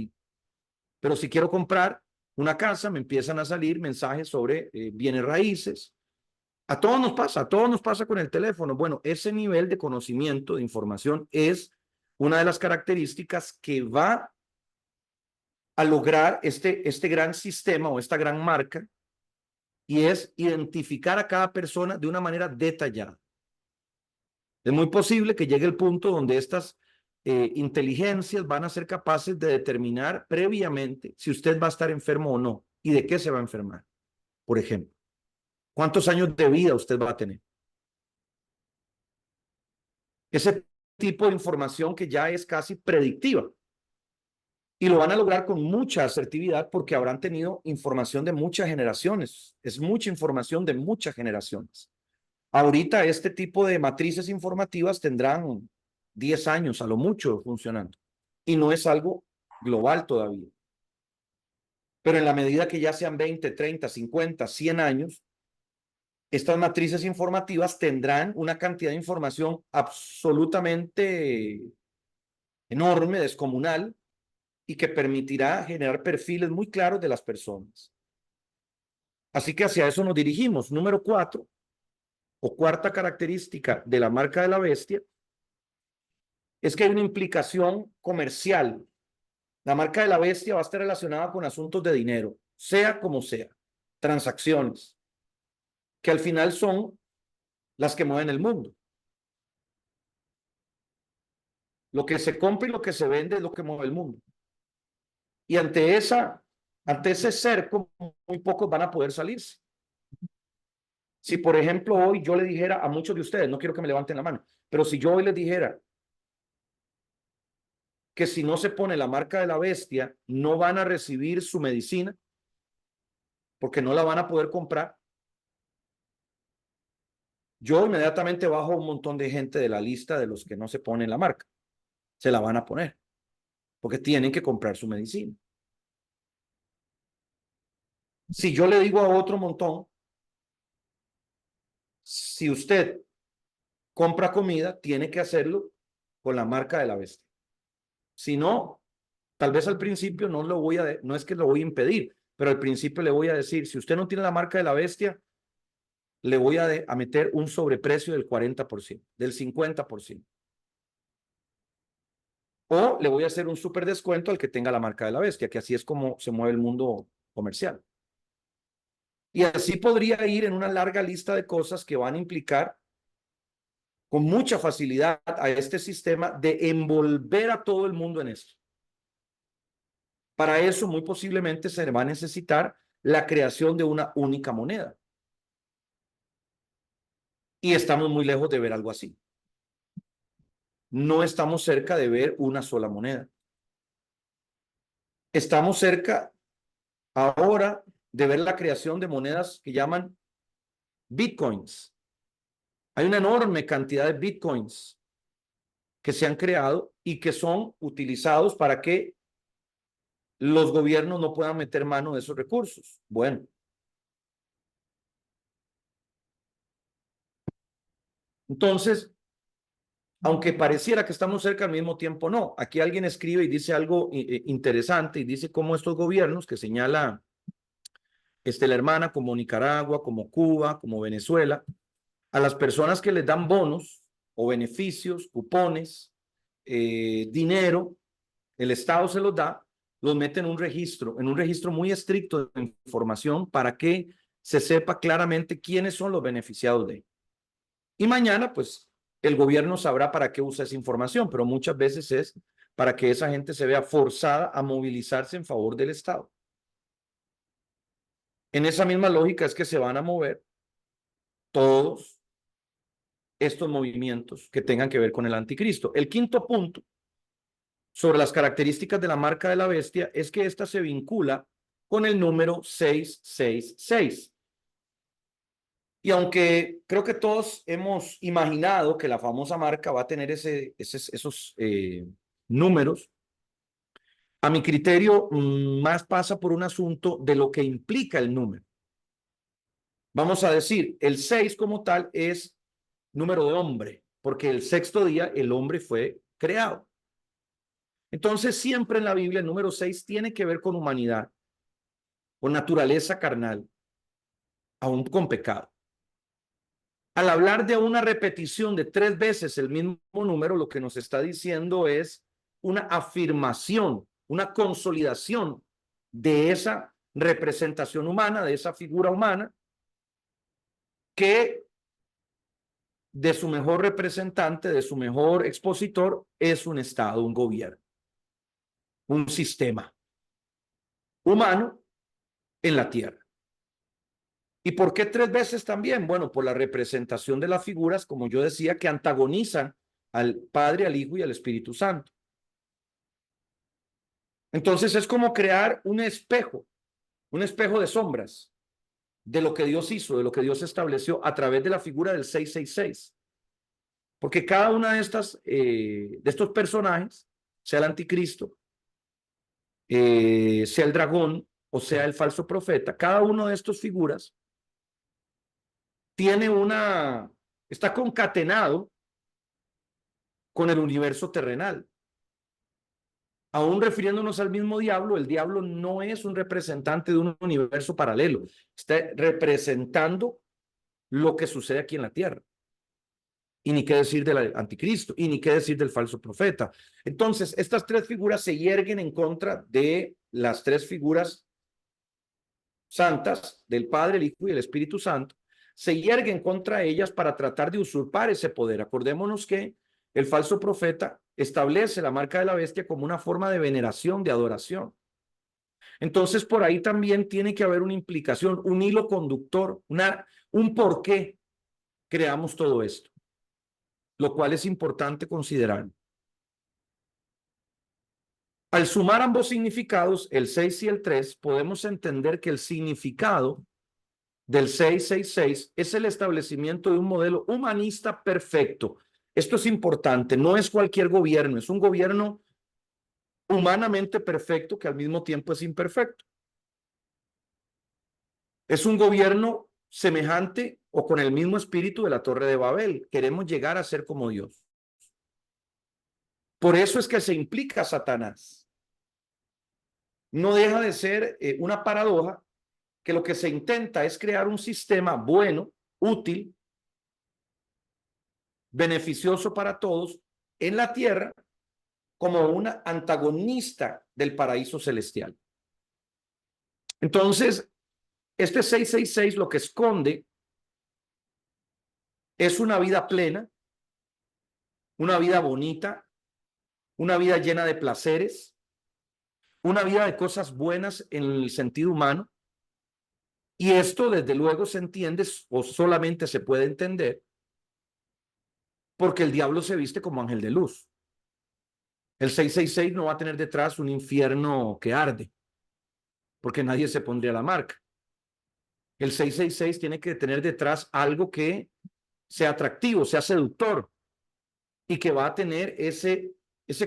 Pero si quiero comprar una casa, me empiezan a salir mensajes sobre bienes raíces. A todos nos pasa con el teléfono. Bueno, ese nivel de conocimiento, de información, es una de las características que va a lograr este gran sistema o esta gran marca, y es identificar a cada persona de una manera detallada. Es muy posible que llegue el punto donde estas inteligencias van a ser capaces de determinar previamente si usted va a estar enfermo o no y de qué se va a enfermar. Por ejemplo, ¿cuántos años de vida usted va a tener? Ese tipo de información que ya es casi predictiva. Y lo van a lograr con mucha asertividad porque habrán tenido información de muchas generaciones. Es mucha información de muchas generaciones. Ahorita este tipo de matrices informativas tendrán 10 años a lo mucho funcionando. Y no es algo global todavía. Pero en la medida que ya sean 20, 30, 50, 100 años, estas matrices informativas tendrán una cantidad de información absolutamente enorme, descomunal, y que permitirá generar perfiles muy claros de las personas. Así que hacia eso nos dirigimos. Número 4, o cuarta característica de la marca de la bestia, es que hay una implicación comercial. La marca de la bestia va a estar relacionada con asuntos de dinero, sea como sea, transacciones, que al final son las que mueven el mundo. Lo que se compra y lo que se vende es lo que mueve el mundo. Y ante ese cerco, muy pocos van a poder salirse. Si, por ejemplo, hoy yo le dijera a muchos de ustedes, no quiero que me levanten la mano, pero si yo hoy les dijera que si no se pone la marca de la bestia, no van a recibir su medicina, porque no la van a poder comprar, yo inmediatamente bajo un montón de gente de la lista de los que no se ponen la marca. Se la van a poner, porque tienen que comprar su medicina. Si yo le digo a otro montón, si usted compra comida, tiene que hacerlo con la marca de la bestia. Si no, tal vez al principio no es que lo voy a impedir, pero al principio le voy a decir, si usted no tiene la marca de la bestia, le voy a meter un sobreprecio del 40%, del 50%. O le voy a hacer un súper descuento al que tenga la marca de la bestia, que así es como se mueve el mundo comercial. Y así podría ir en una larga lista de cosas que van a implicar con mucha facilidad a este sistema de envolver a todo el mundo en esto. Para eso, muy posiblemente se va a necesitar la creación de una única moneda. Y estamos muy lejos de ver algo así. No estamos cerca de ver una sola moneda. Estamos cerca ahora de ver la creación de monedas que llaman bitcoins. Hay una enorme cantidad de bitcoins que se han creado y que son utilizados para que los gobiernos no puedan meter mano de esos recursos. Bueno, entonces, aunque pareciera que estamos cerca, al mismo tiempo no. Aquí alguien escribe y dice algo interesante y dice cómo estos gobiernos que señala la hermana, como Nicaragua, como Cuba, como Venezuela, a las personas que les dan bonos o beneficios, cupones, dinero, el Estado se los da, los mete en un registro muy estricto de información para que se sepa claramente quiénes son los beneficiados de. Y mañana, pues, el gobierno sabrá para qué usa esa información, pero muchas veces es para que esa gente se vea forzada a movilizarse en favor del Estado. En esa misma lógica es que se van a mover todos estos movimientos que tengan que ver con el anticristo. El quinto punto sobre las características de la marca de la bestia es que ésta se vincula con el número 666. Y aunque creo que todos hemos imaginado que la famosa marca va a tener esos números, a mi criterio más pasa por un asunto de lo que implica el número. Vamos a decir, el 6 como tal es número de hombre, porque el sexto día el hombre fue creado. Entonces, siempre en la Biblia el número 6 tiene que ver con humanidad, con naturaleza carnal, aún con pecado. Al hablar de una repetición de 3 veces el mismo número, lo que nos está diciendo es una afirmación, una consolidación de esa representación humana, de esa figura humana, que de su mejor representante, de su mejor expositor, es un Estado, un gobierno, un sistema humano en la tierra. ¿Y por qué 3 veces también? Bueno, por la representación de las figuras, como yo decía, que antagonizan al Padre, al Hijo y al Espíritu Santo. Entonces es como crear un espejo de sombras de lo que Dios hizo, de lo que Dios estableció a través de la figura del 666. Porque cada una de estos personajes, sea el anticristo, sea el dragón o sea el falso profeta, cada uno de estas figuras está concatenado con el universo terrenal. Aún refiriéndonos al mismo diablo, el diablo no es un representante de un universo paralelo, está representando lo que sucede aquí en la tierra. Y ni qué decir del anticristo, y ni qué decir del falso profeta. Entonces, estas 3 figuras se yerguen en contra de las 3 figuras santas del Padre, el Hijo y el Espíritu Santo, se yerguen contra ellas para tratar de usurpar ese poder. Acordémonos que el falso profeta establece la marca de la bestia como una forma de veneración, de adoración. Entonces, por ahí también tiene que haber una implicación, un hilo conductor, un por qué creamos todo esto, lo cual es importante considerar. Al sumar ambos significados, el 6 y el 3, podemos entender que el significado del 666 es el establecimiento de un modelo humanista perfecto. Esto es importante, no es cualquier gobierno, es un gobierno humanamente perfecto que al mismo tiempo es imperfecto. Es un gobierno semejante o con el mismo espíritu de la Torre de Babel. Queremos llegar a ser como Dios. Por eso es que se implica Satanás. No deja de ser una paradoja que lo que se intenta es crear un sistema bueno, útil, beneficioso para todos en la tierra como una antagonista del paraíso celestial. Entonces, Este 666 lo que esconde es una vida plena, una vida bonita, una vida llena de placeres, una vida de cosas buenas en el sentido humano. Y esto, desde luego, se entiende o solamente se puede entender porque el diablo se viste como ángel de luz. El 666 no va a tener detrás un infierno que arde, porque nadie se pondría la marca. El 666 tiene que tener detrás algo que sea atractivo, sea seductor, y que va a tener ese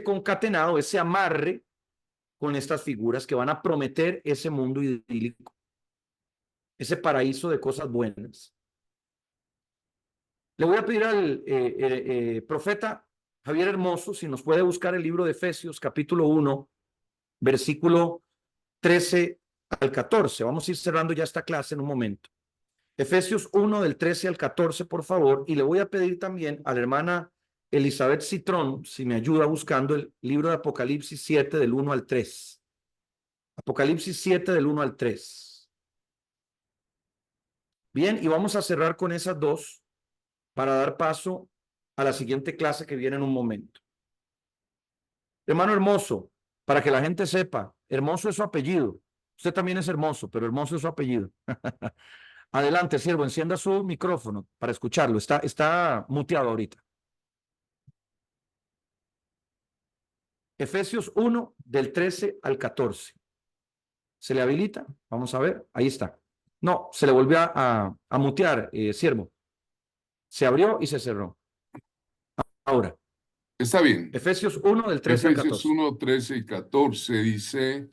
concatenado, ese amarre con estas figuras que van a prometer ese mundo idílico, ese paraíso de cosas buenas. Le voy a pedir al profeta Javier Hermoso si nos puede buscar el libro de Efesios, capítulo 1, versículo 13 al 14. Vamos a ir cerrando ya esta clase en un momento. Efesios 1, del 13 al 14, por favor. Y le voy a pedir también a la hermana Elizabeth Citrón si me ayuda buscando el libro de Apocalipsis 7, del 1 al 3. Apocalipsis 7, del 1 al 3. Bien, y vamos a cerrar con esas dos para dar paso a la siguiente clase que viene en un momento. Hermano Hermoso, para que la gente sepa, Hermoso es su apellido. Usted también es hermoso, pero Hermoso es su apellido. Adelante, siervo, encienda su micrófono para escucharlo. Está muteado ahorita. Efesios 1, del 13 al 14. ¿Se le habilita? Vamos a ver. Ahí está. No, se le volvió a mutear, siervo. Se abrió y se cerró. Ahora. Está bien. Efesios 1, del 13 al 14. Efesios 1, 13 y 14 dice,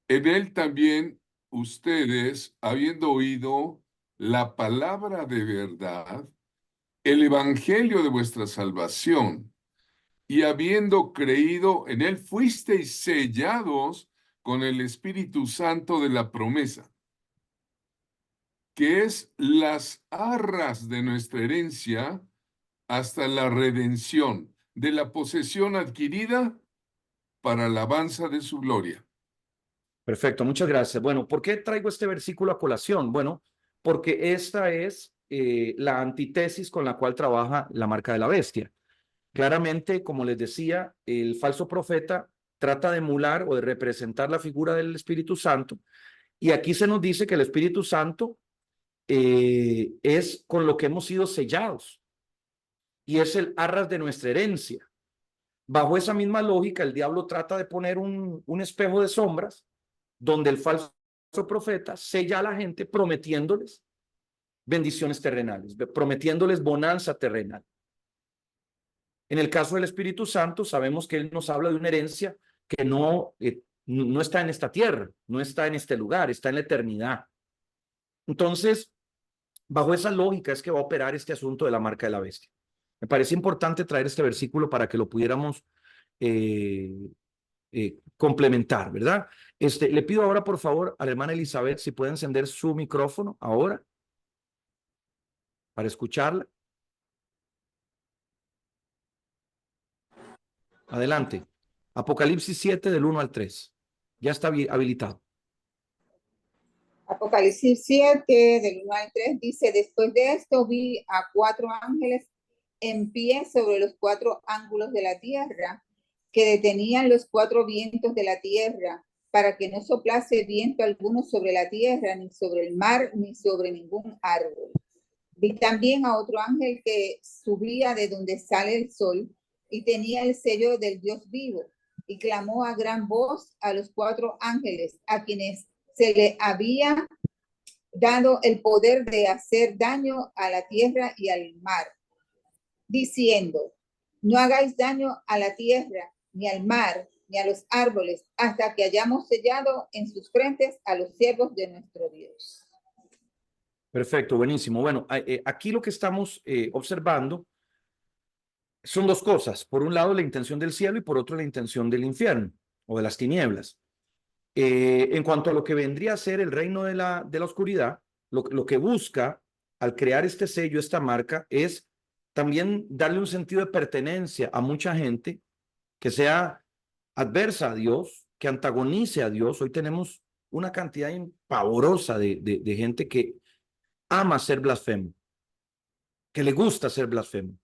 en él también ustedes, habiendo oído la palabra de verdad, el evangelio de vuestra salvación, y habiendo creído en él, fuisteis sellados con el Espíritu Santo de la promesa, que es las arras de nuestra herencia hasta la redención de la posesión adquirida para alabanza de su gloria. Perfecto, muchas gracias. Bueno, ¿por qué traigo este versículo a colación? Bueno, porque esta es la antítesis con la cual trabaja la marca de la bestia. Claramente, como les decía, el falso profeta trata de emular o de representar la figura del Espíritu Santo, y aquí se nos dice que el Espíritu Santo es con lo que hemos sido sellados, y es el arras de nuestra herencia. Bajo esa misma lógica, el diablo trata de poner un espejo de sombras donde el falso profeta sella a la gente prometiéndoles bendiciones terrenales, prometiéndoles bonanza terrenal. En el caso del Espíritu Santo, sabemos que Él nos habla de una herencia que no está en esta tierra, no está en este lugar, está en la eternidad. Entonces, bajo esa lógica es que va a operar este asunto de la marca de la bestia. Me parece importante traer este versículo para que lo pudiéramos complementar, ¿verdad? Le pido ahora, por favor, a la hermana Elizabeth si puede encender su micrófono ahora para escucharla. Adelante. Apocalipsis 7, del 1 al 3. Ya está habilitado. Apocalipsis 7, del 1 al 3, dice, después de esto vi a 4 ángeles en pie sobre los 4 ángulos de la tierra, que detenían los 4 vientos de la tierra, para que no soplase viento alguno sobre la tierra, ni sobre el mar, ni sobre ningún árbol. Vi también a otro ángel que subía de donde sale el sol, y tenía el sello del Dios vivo, y clamó a gran voz a los 4 ángeles, a quienes se le había dado el poder de hacer daño a la tierra y al mar, diciendo, no hagáis daño a la tierra, ni al mar, ni a los árboles, hasta que hayamos sellado en sus frentes a los siervos de nuestro Dios. Perfecto, buenísimo. Bueno, aquí lo que estamos observando son dos cosas. Por un lado, la intención del cielo, y por otro, la intención del infierno o de las tinieblas. En cuanto a lo que vendría a ser el reino de la oscuridad, lo que busca al crear este sello, esta marca, es también darle un sentido de pertenencia a mucha gente que sea adversa a Dios, que antagonice a Dios. Hoy tenemos una cantidad pavorosa de gente que ama ser blasfemo, que le gusta ser blasfemo.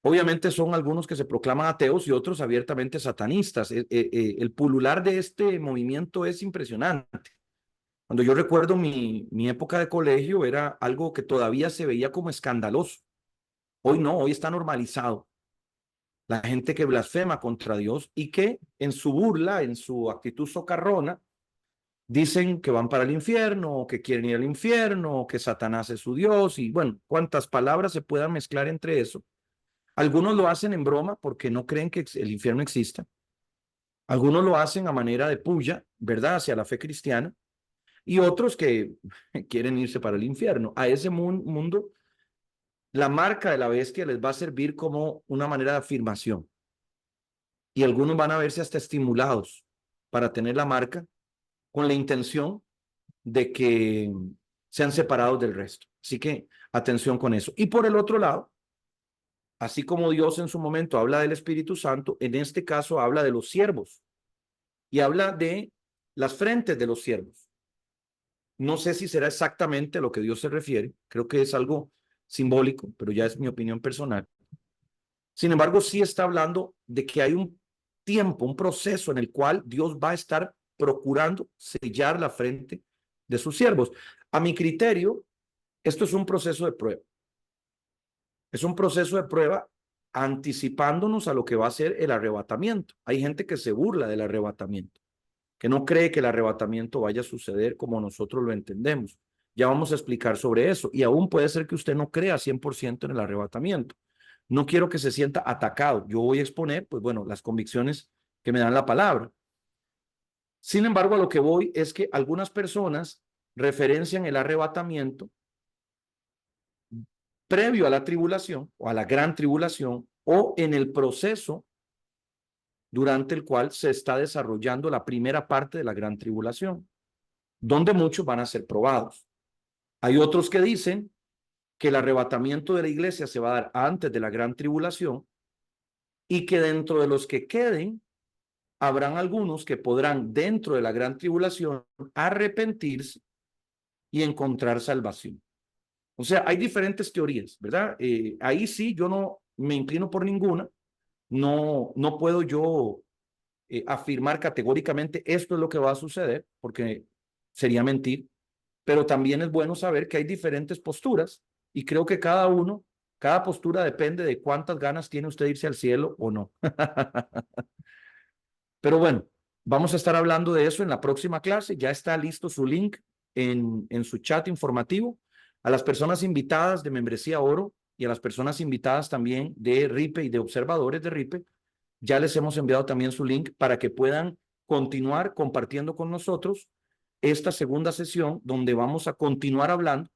Obviamente son algunos que se proclaman ateos y otros abiertamente satanistas. El pulular de este movimiento es impresionante. Cuando yo recuerdo mi época de colegio, era algo que todavía se veía como escandaloso. Hoy no, hoy está normalizado. La gente que blasfema contra Dios y que en su burla, en su actitud socarrona, dicen que van para el infierno, o que quieren ir al infierno, o que Satanás es su Dios, y bueno, cuántas palabras se puedan mezclar entre eso. Algunos lo hacen en broma porque no creen que el infierno exista. Algunos lo hacen a manera de puya, ¿verdad?, hacia la fe cristiana. Y otros que quieren irse para el infierno. A ese mundo, la marca de la bestia les va a servir como una manera de afirmación. Y algunos van a verse hasta estimulados para tener la marca con la intención de que sean separados del resto. Así que atención con eso. Y por el otro lado, así como Dios en su momento habla del Espíritu Santo, en este caso habla de los siervos y habla de las frentes de los siervos. No sé si será exactamente a lo que Dios se refiere, creo que es algo simbólico, pero ya es mi opinión personal. Sin embargo, sí está hablando de que hay un tiempo, un proceso en el cual Dios va a estar procurando sellar la frente de sus siervos. A mi criterio, esto es un proceso de prueba. Es un proceso de prueba anticipándonos a lo que va a ser el arrebatamiento. Hay gente que se burla del arrebatamiento, que no cree que el arrebatamiento vaya a suceder como nosotros lo entendemos. Ya vamos a explicar sobre eso. Y aún puede ser que usted no crea 100% en el arrebatamiento. No quiero que se sienta atacado. Yo voy a exponer, pues bueno, las convicciones que me dan la palabra. Sin embargo, a lo que voy es que algunas personas referencian el arrebatamiento previo a la tribulación o a la gran tribulación o en el proceso durante el cual se está desarrollando la primera parte de la gran tribulación, donde muchos van a ser probados. Hay otros que dicen que el arrebatamiento de la iglesia se va a dar antes de la gran tribulación y que dentro de los que queden, habrán algunos que podrán dentro de la gran tribulación arrepentirse y encontrar salvación. O sea, hay diferentes teorías, ¿verdad? Ahí sí, yo no me inclino por ninguna. No puedo yo afirmar categóricamente esto es lo que va a suceder, porque sería mentir, pero también es bueno saber que hay diferentes posturas y creo que cada postura depende de cuántas ganas tiene usted de irse al cielo o no. Pero bueno, vamos a estar hablando de eso en la próxima clase. Ya está listo su link en su chat informativo. A las personas invitadas de Membresía Oro y a las personas invitadas también de RIPE y de observadores de RIPE, ya les hemos enviado también su link para que puedan continuar compartiendo con nosotros esta segunda sesión donde vamos a continuar hablando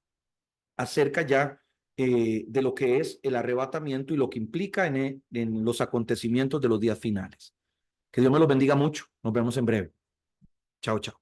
acerca ya de lo que es el arrebatamiento y lo que implica en los acontecimientos de los días finales. Que Dios me los bendiga mucho. Nos vemos en breve. Chao, chao.